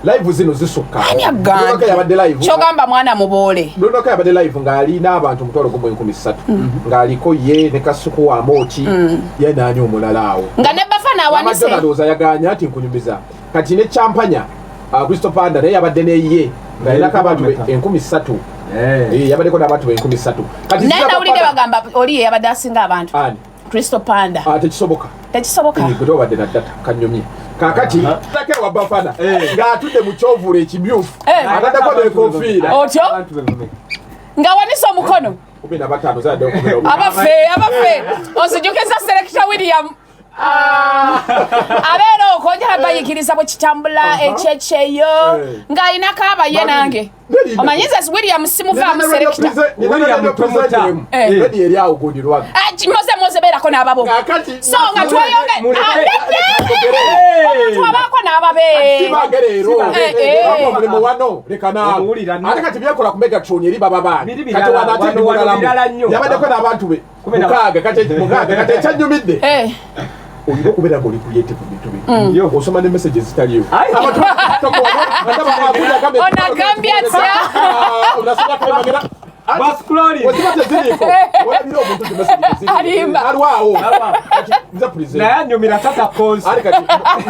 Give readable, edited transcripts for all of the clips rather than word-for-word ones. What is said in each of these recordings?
live zino zisukka ndoka yabadde live kyogamba mwana mubole ndoka yabadde live ngali n'abantu mutwalo ku 13 ngaliko ye ne kasuku wa moti ye nani omulalawo nga ne bafana awanise amadoza yaganya ati nkunyumiza kati ne champanya Crystal Panda naye yabadde neye ngaina kabantu 13 yabadde ko n'abantu 13 kati nenda ulide bagamba oli yabadde asinga abantu Crystal Panda tekisoboka kutoba badde na data kanyumye kakati take wa bafana nga atudde mu kyovule ekimyufu atadako ne konfira otyo nga wanisa omukono 15 zade okumero abafe ozijukeza selector William abero okonja bayikiriza bwe kitambula echecheyo nga inaka abaye nange omanyiza William simuva mu selector William promoter ready eri awo godirwa moze berako n'ababo so nga twayonge twabako n'ababe tibagerero mulimo wano lekana ate kati byakola ku Megatron eri baba bani kati wanate yabadde ko n'abantu be mukaga kati ekyanyumidde oyibo kubera ngo creative bintu bi yo osoma ne messages zitaliyo abantu onagambia tya unasema kama magera baskulori wazibate ziliko wala biro omuntu te messages zili alimba alwao nza present na yanyo miratata cons ari kati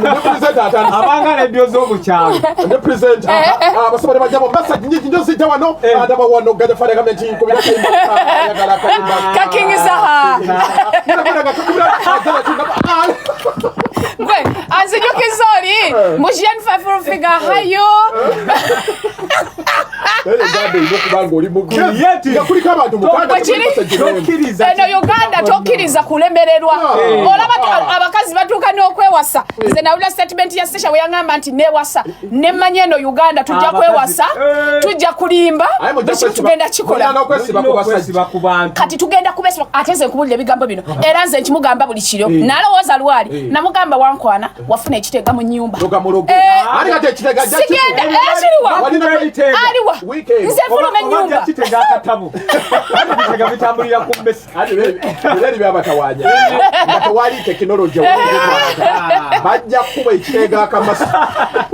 ne present atani abanga radio zo mu cyaro ne present basoma ne bajamo message nyingi njo zita wano adaba wano gaje fare kamwe nti kubira kayimba yagala kayimba kakingiza ha gwe anzijukizori mujian fafuru figa hayo gabe ibokubanga oli mugi yakulika abantu mukaga tokiriza eno Uganda tokiriza kulemererwa olaba abakazi batuka n'okwewasa nze nawula statement ya sesha we yangamba nti newasa nemanyeno Uganda tujja kwewasa tujja kulimba bishi tugenda kikola kati tugenda kubesa ateze kubulira bigambo bino era nze nkimugamba buli kiro nalowooza lwali namugamba wankwana wafuna ekitega mu nyumba ari kati ekitega jja sigenda aliwa nze fulume nyumba kitega akatabu kitega bitambulira ku mbesi biri byabatawanya batawali technology bajja kuba ekitega akamasa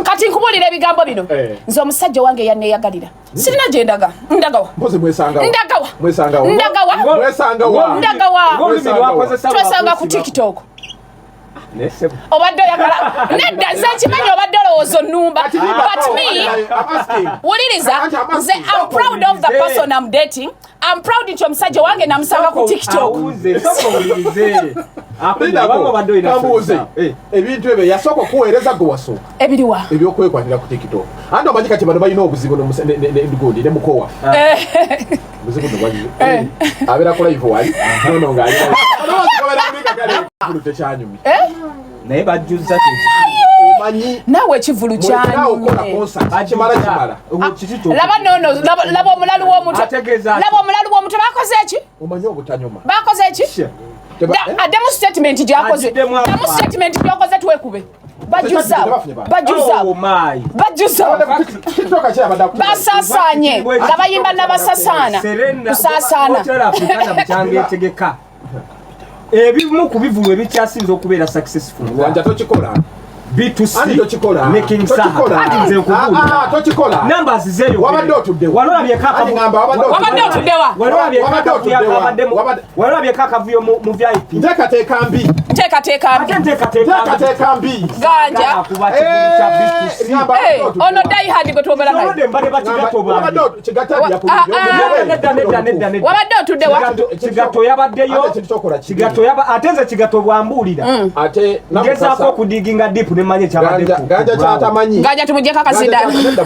kati nkubulira ebigambo bino nze omusajja wange yaneyagalira sirina gyendaga ndagawa mpoze mwesangawa twesanga ku TikTok obadde oyagala nedda nze nkimanyi obadde olowooza nnumba but me wuliriza nze I'm proud of the person I'm dating. I'm proud nti omusajja wange namusanga ku TikTok ebintu ebyo yasooka okuweereza gwe wasooka ebiriwa ebyokwekwatira ku TikTok andi omanyi kati bano balina obuzibu negundi ne mukowa buzibu nobwaji abeera ku live wali nono ng'alina tekyanyumi naye bajjuza omanyi naawe ekivulu kyanyumye laba nono laba omulalu w'omuntu bakoze eki omanyi obutanyuma bakoze eki ademu statement gyakoze demu statement gyakoze twekube basasanye nga bayimba nabasasaana kusasaana ebimu ku bivulu ebikyasinza okubeera successful wanja tokikola B2C making saha nze nkugula tokikola numbers zeyo wabadde otuddewa walolabye kakavuyo mu VIP nteekateeka mbi ganja ono dayihadi gwe twogera naye wabadde otuddewa kigato yabaddeyo ate nze kigato bwambuulira ngezaako okudiginga dipu nemanye ganja tumujjeko akazindaani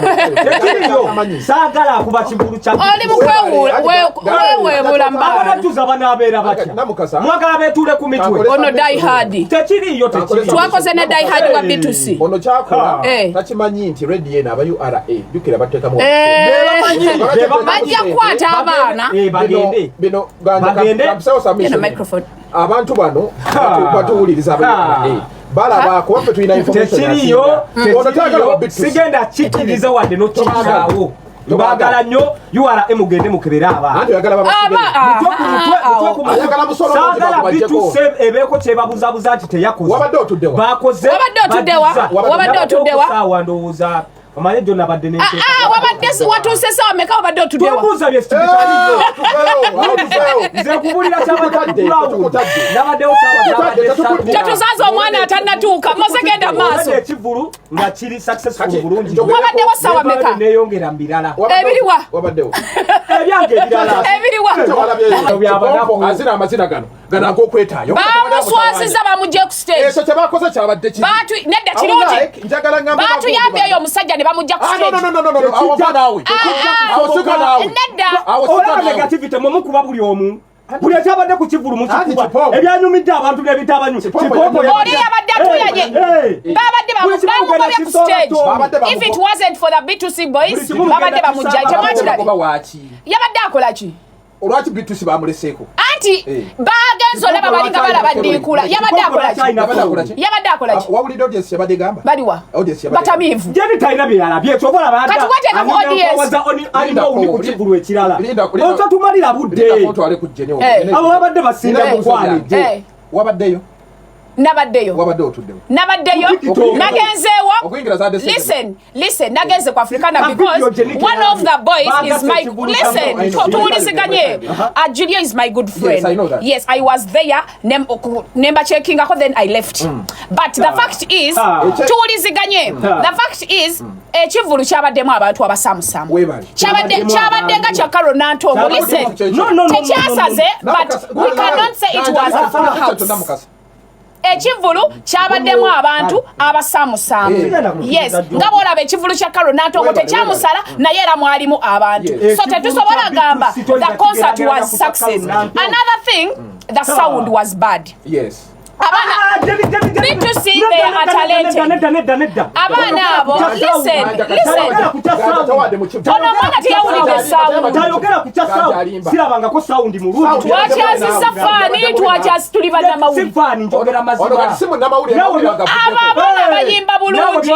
saagala akuba kigulu kya oli mukweweebula mbaabatuza banaabeera batya mwagala beetuule ku mitwe ono dayihadi tekiriyo twakoze ne dayihadi wa B2C ono kyakola takimanyi nti redi yena aba URA jukira bateekamu bajja kukwata abaana bagende abantu bano batuwuliriza aba balaba kuba tulina information tekiriyo sigenda kikiriza wadde n'okikiraawo bagala nnyo URA mugende mukebera abaana saagala B2C ebeeko kyebabuzabuza nti teyakoze bakoze wabadde otuddewa ndowooza Omanye jonna badde ne. Wabadde watuse sawa meka wabadde otudewa. Tubuza bye sitibitaliyo. Nze kubulira kyabadde nabadde osawa. Kyatuzaza omwana atannatuuka mosegenda maaso. Ekivulu nga kiri successful bulungi. Wabadde wasawa meka. Neyongera mbirala. Ebiriwa. Wabaddewo. Ebyange ebirala. Ebiriwa. Azina amazina gano. Gana ng'okwetaayo. Bamuswaziza bamugye ku stage. Ekyo kyebakoze kyabadde ki? Nedda kirungi. Batuyambye oyo omusajja ne bamugya ku stage. No. Awo naawe. Awusuka naawe. Nedda. Olaba negativity mu mukuba buli omu. Buli ekyabadde ku kivulu mu kikuba. Ebyanyumidde abantu n'ebitabanyu. Oli yabadde atuyanye. Babadde bamugye ku stage. If it wasn't for the B2C boys, babadde bamugya. Yabadde akola ki? Olwaki B2C bamuleseeko? Anti bagenzo laba balinga balabadikula. Yabadde akola ki? Yabadde akola ki? Wawulidde audience yabadde gamba? Baliwa. Audience yabadde. Batamivu. Jeni talina byalabye kyobola abantu. Kati wateeka ku audience. Alina uli ku kivulu ekirala. Ozo tumalira budde. Abo babadde basinga mukwani. Wabaddeyo? Nabaddeyo. Wabadde otuddewo? Nabaddeyo. Nagenzeewo. Listen. Nagenze ku Africana because one of the boys is my... Listen. Tuwuliziganye. Julia is my good friend. Yes, I know that. Yes, I was there. Nemba checking ako, then I left. But the fact is... Tuwuliziganye. The fact is... Ekivulu kyabaddemu abantu abasamusamu. Kyabadde nga kya Karonanto. Listen. Tekyasaze, but we cannot say it was a full house. Ekivulu kyabaddemu abantu abasamusamu. Yes, nga bw'olaba ekivulu kya Karonanto ngo tekyamusala naye era mwalimu abantu. So tetusobola gamba the concert was success. Another thing, the sound was bad. Yes. B2C, they are talented. Abana abo, listen. Ono mwana tiyawulidde sound. Sirabangako sound mulungi. Twakyazisa faani, tuli bannamawulire. Sifaani njogera mazima. Abaana bayimba bulungi.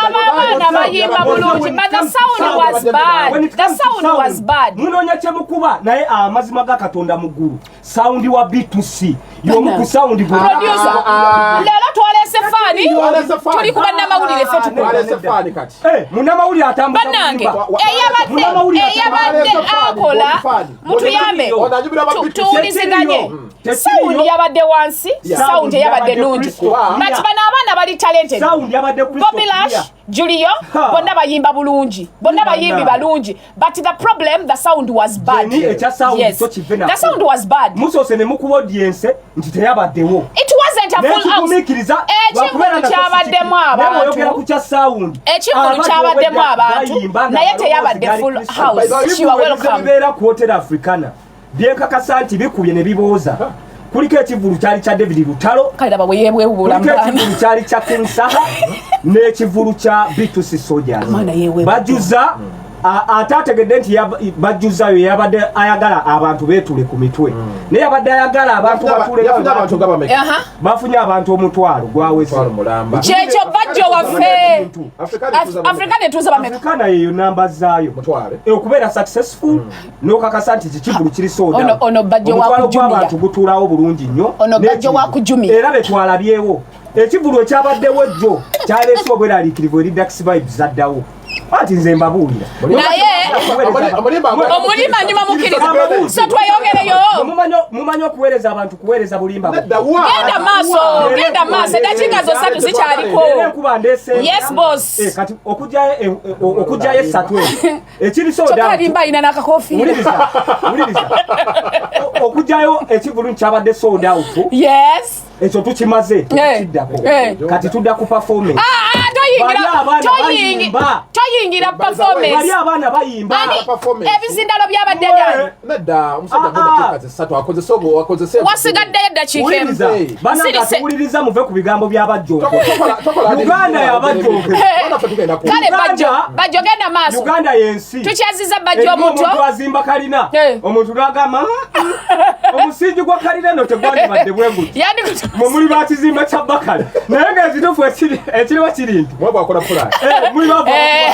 Abaana bayimba bulungi. But the sound was bad. The sound was bad. Munoonya kyemukuba naye amazima ga Katonda muggulu. Sound wa B2C. Yomu ku sound producer. Lelo twalese faani. Tuli ku bannamawulire ffe tukola. Munnamawulire atambula. Bannange, eyabadde akola mutuyambe. Tuwuliziganye. Sound yabadde wansi, sound yabadde nungi. But bano abaana bali talented. Bobby Lash, Julio, bonna bayimba bulungi. Bonna bayimbi balungi. But the problem, the sound was bad. Yes. The sound was bad. Musose ne mukuba audience nti teyabaddewo. It wasn't a full house. Ekivulu kyabaddemu abantu. Ekivulu kyabaddemu abantu. Naye teyabadde full house. You are welcome. Beera ku Hotel Africana. Byekakasa nti bikubye ne bibooza. Kuliko ekivulu kyali kya David Lutalo. Kalaba bwe yebwebula mbana. Kuliko ekivulu kyali kya King Saha. N'ekivulu kya B2C Soldiers. Bajuza atategedde nti bajjuzayo yabadde ayagala abantu beetule ku mitwe. Naye yabadde ayagala abantu batule bafunye abantu omutwalo gwawese. Kyekyo bajjo waffe. Africana etuuza bameka. Africana yeyo namba zaayo. Okubeera successful n'okakasa nti kivulu kiri soda. Ono bajjo wa kujumira. Abantu gutuulawo bulungi nnyo. Ono bajjo wa kujumira. Era betwalabyewo. Ekivulu ekyabaddewo jjo kyaleese obweraliikirivu eri Dax Vibes zaddawo. Ati nze mbabuulira. Naye omulima nyuma mukkiriza. So twayogereyo. Mumanyi okuweereza abantu kuweereza bulimba. Genda maaso. Eddakiika zonsatu zikyaliko. Yes boss. Kati okujjayo essatu ekiri soda. Tokalimba alina n'akakoofiira. Muliriza. Okujjayo ekivulu kyabadde sold out. Yes. Ekyo tukimaze tukiddako. Kati tudda ku performance. Toyingira performance. Bali abaana bayimba ebizindalo byabadde byani. Nedda omusajja gw'eddakiika zisatu akoze wasigaddeyo eddakiika emu. Bannange tuwuliriza muve ku bigambo by'abajjongo. Uganda y'abajjongo. Kale bajjo genda maaso. Uganda y'ensi. Tukyaziza bajjo omuto. Omuntu azimba kalina. Omuntu n'agamba omusingi gwa kalina eno tegwandibadde bwe guti. Mwe muli bakizimba kya Bakala. Naye ng'ekituufu ekiriwo kiri nti mwaba akola plan muli bava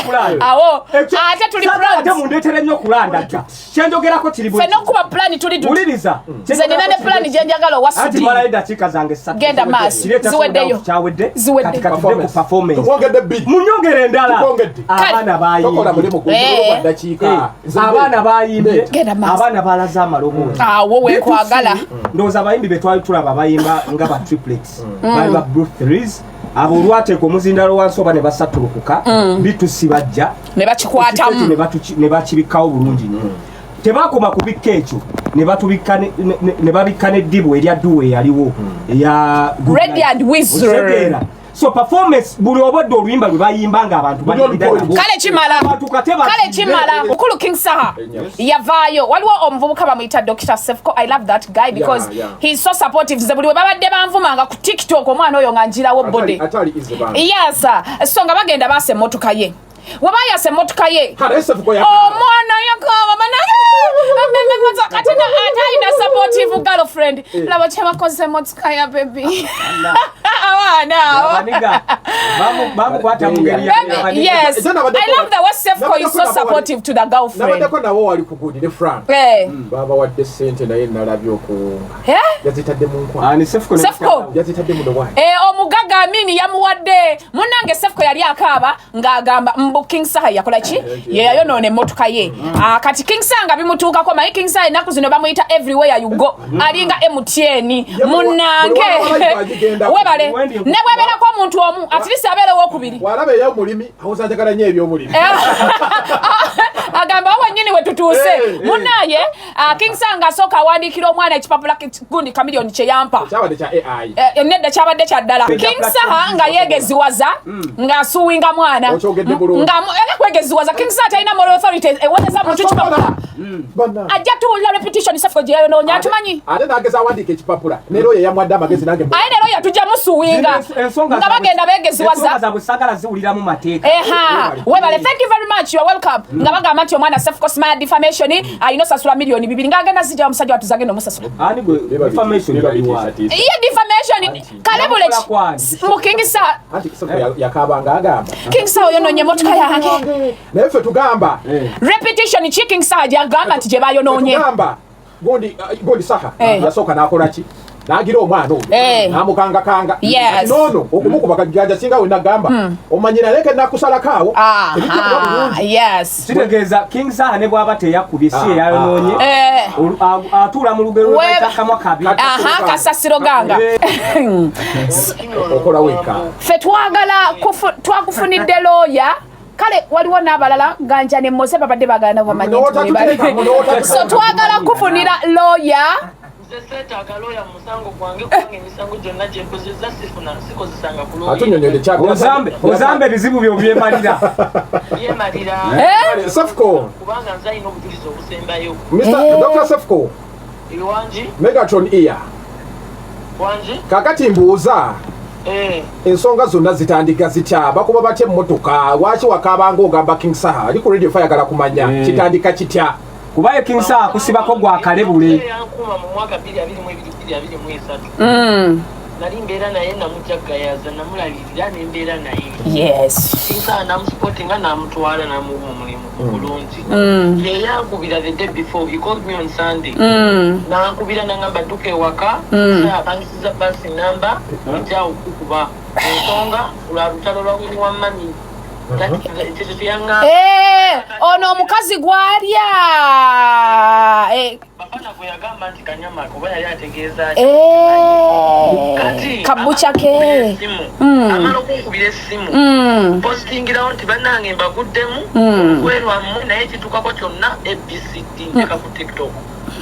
plan awo ate tuli plan ate mundetere nnyo kulanda dda kyenjogerako kiri bwe fenno kuba plan tuli du uliriza nze nina ne plan gyenjagala wasidi ati mala eddakiika zange 3 genda maaso ziweddeyo kyawedde ziwedde performance tubongedde bid munyongere endala abaana tokola mulimu kwa dakiika abaana bayimbye abaana balaza amaloboozi awo wekwagala ndowooza abayimbi betwali tulaba bayimba nga ba triplets bali ba Bruce Threes abo olwateeka omuzindalo wansi oba ne basatulukuka B2C bajja ne bakikwatamu ne bakibikkawo bulungi nnyo tebakoma kubikka ekyo ne babikka n'eddibu erya dduwa eyaliwo eya Radiant Wizard. So performance buli obodde oluyimba lwe bayimba nga abantu kale kimala mukulu King Saha yavaayo waliwo omuvubuka bamuyita Dr. Sefko. I love that guy because he's so supportive. Ze buli we babadde banvumanga ku TikTok omwana oyo nga njirawo bode yes so nga bagenda baase emmotoka ye wabayase emmotoka ye omwana yakaba katina ataina supportive girlfriend laba kyebakoze emmotoka ya baby yes, I love the way Sefko is so supportive to the girlfriend. Nabadeko nawo wali kugudire Frank. Baba wadde sente naye nalabye okunga. Yazitadde mu nkwa. Ani Sefko yazitadde mu dowani. Omugaga amini yamuwadde. Munange Sefko yali akaaba ng'agamba mbu King Saha yakola ki? Ye yayonone emmotoka ye. Kati King Saha nga bimutuukako mayi King Saha ennaku zino bamuyita everywhere you go. Alinga MTN. Munange. Webale. Ne bwebeerako omuntu omu at least abeere w'okubiri. Walabe eyo mulimi awuzanjagala nnyo eby'omulimi. Agamba wennyini we tutuuse. Munnaye King Saha ng'asooka awandiikira omwana ekipapula gundi kamiliyoni kye yampa. Kyabadde kya AI. Nedda kyabadde kya ddala. King Saha nga yeegeziwaza ng'asuuwinga mwana. Okyogedde bulungi. Nga kwegeziwaza King Saha talina moral authority eweza muntu kipapula. Ajja tuwulira repetition Sefko gye yayonoonya atumanyi. Ate n'ageza awandiika ekipapula. Ne lawyer yamwadde amagezi nange. Aye ne lawyer tujja musuuwinga. Nga bagenda beegeziwaza. Webale, thank you very much. You are welcome. Nga bagamba nti omwana Sefko smile defamation ayina osasula miliyoni 2 ng'agenda zijja omusajja watuzage n'omusasula. Ani gwe defamation yaliwa. Ye defamation kalebule mu King Saha. Anti Sefko yakabanga agamba. King Saha oyonoonye emmotoka yange. Naye ffe tugamba. Repetition ki King Saha gy'agamba nti gye bayonoonye. Tugamba gondi Saha yasooka n'akola ki? Nagira omwana oyo namukangakanga nono okumukuba kajjanja singa we nagamba omanyina leke nakusalakaawo yes kitegeeza King Saha ne bw'aba teyakubye si eyayonoonye atuula mu lugero lw'akamwa kabi kasasiro ganga okola weka ffe twakufunidde looya kale waliwo n'abalala ganja ne Mose babadde bagana bamanyi so twagala kufunira looya ozambe ebizibu byo byemalira Sefko Dr. Sefko Megatron ear kakati mbuuza ensonga zonna zitandika zitya bakuba batya emmotoka waki wakabanga ogamba King Saha ali ku radio fayagala kumanya kitandika kitya kubaye King Saha kusibako gwa kalebule nali mbeera naye namujjagayaza namulabirira nembeera naye yes King Saha namusipotinga namutwala namuwa omulimu bulungi yeyankubira the day before he called me on Sunday nankubira nangamba dduka ewaka apangisiza basi namba ejja okukuba ensonga lwa lutalo lwa wini wa mami ono omukazi gwalya bapana gwe yagamba nti kanyama kuba yali ategeeza kabucha ke amala okunkubira essimu postingirawo nti bannange mbaguddemu kwerwammwe naye kitukako kyonna ABCD nteka ku TikTok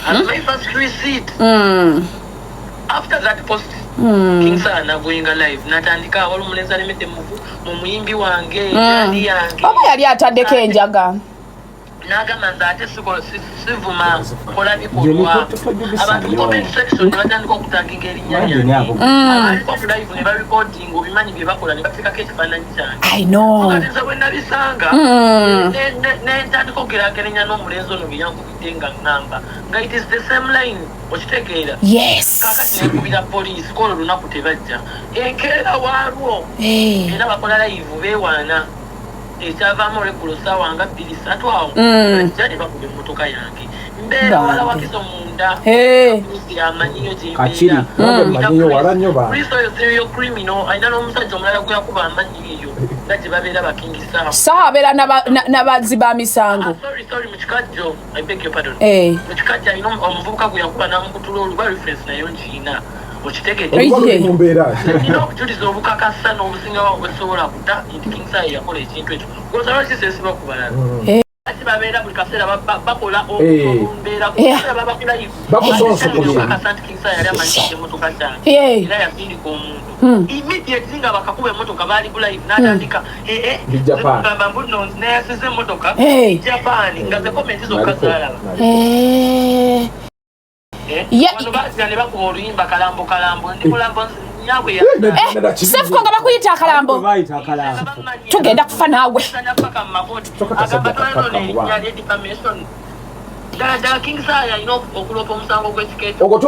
and my first receipt after that post King Saha nagoyinga live natandika wali omulenzi alemedde mu muyimbi wange yali yange oba yali ataddeko enjaga Nagamba nti ate sivuma kola bikolwa abantu comment section batandika okutaginga erinnya lyange abaliko ku live ne barecording obimanyi bye bakola ne bateekako ekifaananyi kyange I know nze bwe nabisanga nentandika okugerageranya n'omulenzi ono bye yankubidde nga ŋŋamba nga it is the same line okitegeera yes kakati nekubira poliisi kola olunaku tebajja enkeera waalwo era bakola live beewaana ekyavaamu olweggulo ssaawa nga 2-3 awo ajja ne bakuba emmotoka yange mbeera wala wakiso munda amanyiyo gyembeerakristo oyo serial criminal alina n'omusajja omulala gwe yakuba amanyiyo nga gye babeera bakingisa saabeera n'abazzi ba misango sorry mukikajjo I beg your pardon mukikajjo alina omuvubuka gwe yakuba n'amukutula oluba reference nayo nkiina okitegeera okujuliza obukakasa n'obusinga wawo bwesobola kuta nti kingsaya yakola ekintu ekyo gozalwakisesiba ku balala ati babeera buli kaseera bakola olumbeera kuseera babakulaiokakasa nti kingsaya yali amanyisa emmotoka kyange era yasindika omuntu immediately nga bakakuba emmotoka baali bulive n'atandika gamba mbuno nayasiza emmotoka japaani nga ze komenti zokka zaalaba ne bakuba oluyimba kalambo ndi mulambo nyabwe sefuko nga bakuyita akalambo tugenda kufa naawe agamba tolano nerinnya lyedifamation ddala kingsaya alina okulopa omusango gw'ekikeeto ogwo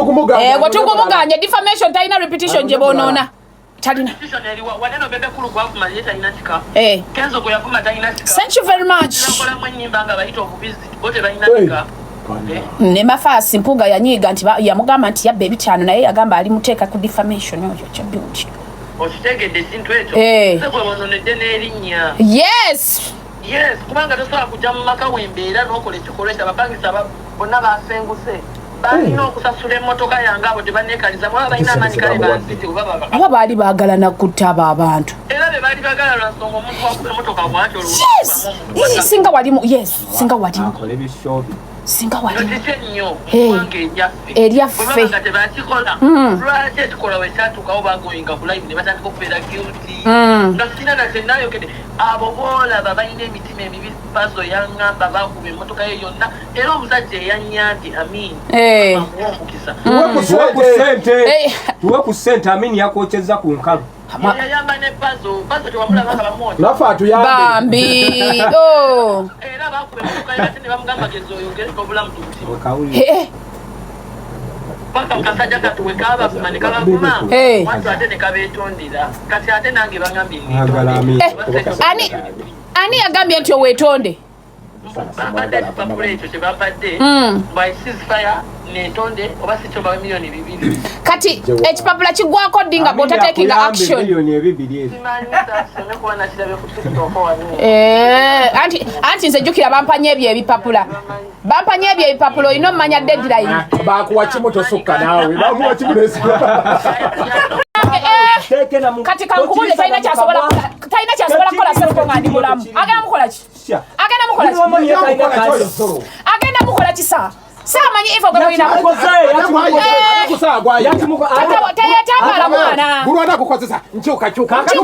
tukumuganya defamation talina repetition gye bonoona talina waneno bebe kulu gwafuma ye talina kika kenzo gwe yafuma talina kika thank you very much nakolamu ennyimba nga bayita obubizi bo tebalina kika ne Mafasi Mpuga yanyiga nti yamugamba nti yabba ebitaano naye yagamba ali muteeka ku defamation oyo kya beauty okitegedde ekintu ekyo sekwe bononedde n'erinnya yes kubanga tosobola kujja mu maka wembeera n'okola ekikolwa ekyo abapangisa bonna basenguse balina okusasula emmotoka yange abo tebaneekaliza mwaba balina amaanyi kale banziti aba baali baagala nakutta abo abantu era be baali baagala lwa nsonga omuntu wakuba emmotoka bwatyo singa walimu singa walimu singa walimu eryaffe tebakikola lwaki ekikola wekyatukawo bagoyinga ku live ne batandika okubeera guilty nga sina natenayogede abo boolaba balina emitima emibi pazo yaŋŋamba bakuba emmotoka ye yonna era omusajja eyanya nti amin omukisa tuwe ku ssente amin yakokyeza ku nkalu yayamba ne pazo tewamulaba nga bamwota nafe atuyambe bambi era bakuba emmotoka ye ate ne bamugamba geza oyongere obulamu tukutima paka kasajja katuwe kabavuma ne kabavuma wantu ate ne kabeetondera kati ate nange bagambye ani yagambye nti oweetonde babadde ekipapula ekyo kye babadde by ceasefire netonde oba sikyo bawe miliyoni 2 kati ekipapula kiggwako ddi nga bw'otateekinga action anti nze jjukira bampanya ebyo ebipapula olina omumanya deadline bakuwa kimu tosukka naawe bamuwa kimu kati kankubule talina kyasobola kukola sefuko nga ndi mulamu agenda mukola kisa saamanyi ifo gwe mulina teyetambala mwana mulwana kukozesa nkyukakyuka tetuli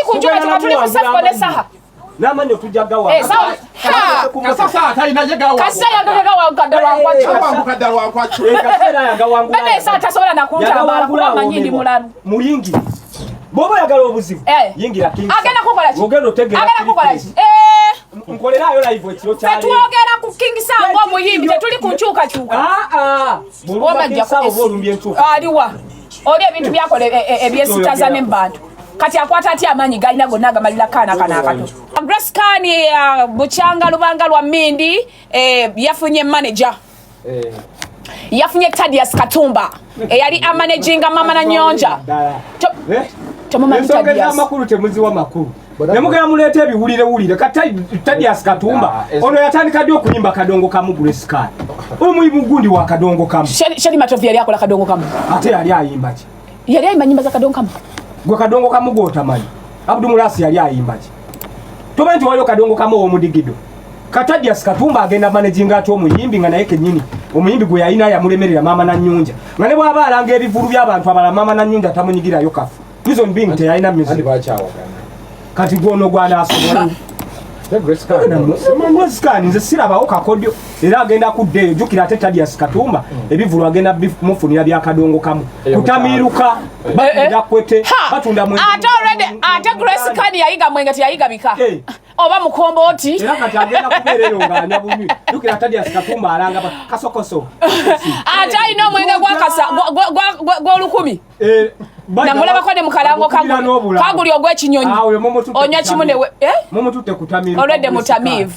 ku nkyukakyuka tuli ku sefuko ne saha namanyi otujagawa kasasa talina kasa yagagawankadde lwankwakyobebe tasobola nakuntambala kuba manyi ndi mulamu muyingi bwoba oyagala obuzibu yingira agenda kukola ki nkolerayo live ekiro kyali twogera ku kingisango omuyimbi tetuli ku nkyukakyuka aliwa oli ebintu byakola ebyesitaza n'ebantu kati akwata atya amaanyi galina gonna agamalira kaana akato Grace Kani bukyanga lubanga lwa Mindi yafunye manager yafunye Thaddeus Katumba eyali amanaginga mama na nyonja amakulu temuziwa makulu nemugera muleeta ebiwulire Thaddeus Katumba ono yatandika ddi okuyimba kadongo kamu Grace Kani omuyimu gundi wa kadongo kamu Sheri Matovi yali akola kadongo kamu ate yali ayimba ki yali ayimba nyimba za kadongo kamu gwe kadongo kamu gwotamanyi Abdul Mulasi yali ayimba ki tomanyi nti waliwo kadongo kamu ow'omudigido Thaddeus Katumba agenda managinga ati omuyimbi nga naye kennyini omuyimbi gwe yalina yamulemerera maama na nnyunja nga ne bw'aba alanga ebivulu by'abantu abalala maama na nnyunja tamunyigirayo kafu reason being teyalina music kati gwono gw'anaasobola Grace Scan nze sirabawo kakodyo era agenda kudde jukira ate Thaddeus Katumba ebivulu agenda mufunira bya kadongo kamu kutamiruka yakwete batunda mwenge ate Grace Scan yayiga mwenge yayiga bika oba mukomboti era kati agenda kubereyo nganya bunyi jukira Thaddeus Katumba alanga kasokoso ate ino mwenge gwakasa gwa 10 namulaba kone mukalango kaguli ogw'ekinyonyi onywa kimu newe mumututte kutamiruka olwedde mutamivu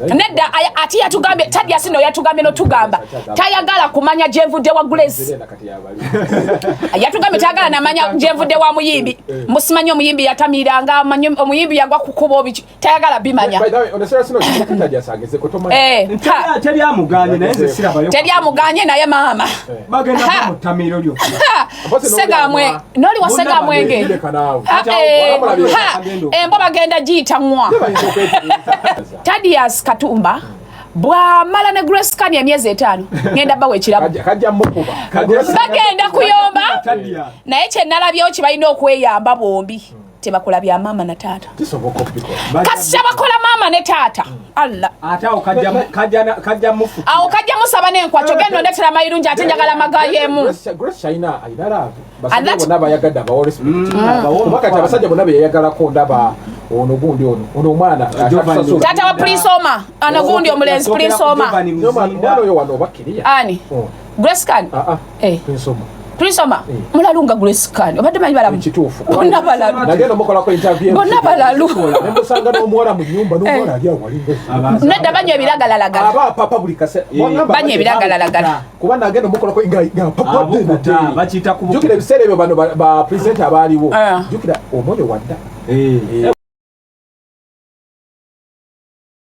nedda ati yatugambye Thaddeus no yatugambye n'otugamba tayagala kumanya gyenvudde wa Grace yatugambye tayagala namanya gyenvudde wa muyimbi musimanyi omuyimbi yatamiranga omuyimbi yagwa kukuba obiki tayagala bimanya teryamuganye naye maama segamwe noli wa segamwenge embo bagenda giyita nwa Thaddeus Katumba bwamala ne Grace Scan ya myezi 5 ngenda bawe ekirabo bagenda kuyomba naye kye nalabyewo kibalina okweyamba bombi tebakola bya mama na taata kasi bakola mama ne taata Allah ate awo kajja mufu awo kajja musaba n'enkwacho genda ndetera mayirungi ate njagala magayemu Grace China ayinala basajja bonna bayagadde abawo respect kubakati abasajja bonna beyagalako ndaba ono gundi ono omwana tata wa Prince Oma ana gundi omulenzi Prince Oma mwana oyo wano bakiriya ani Grace Scan Prince Oma Prince Oma mulalunga Grace Scan obadde manyi balamu kituufu bonna balalu nagenda mukola ko interview bonna balalu ndosanga n'omuwala mu nyumba n'omuwala ali awo alinga nedda banywa ebiragalalagala aba papa buli kase banywa ebiragalalagala kuba nagenda mukola ko nga papa bakiyita kubuka jukira ebiseera ebyo bano ba presenter abaaliwo jukira omwoyo wadda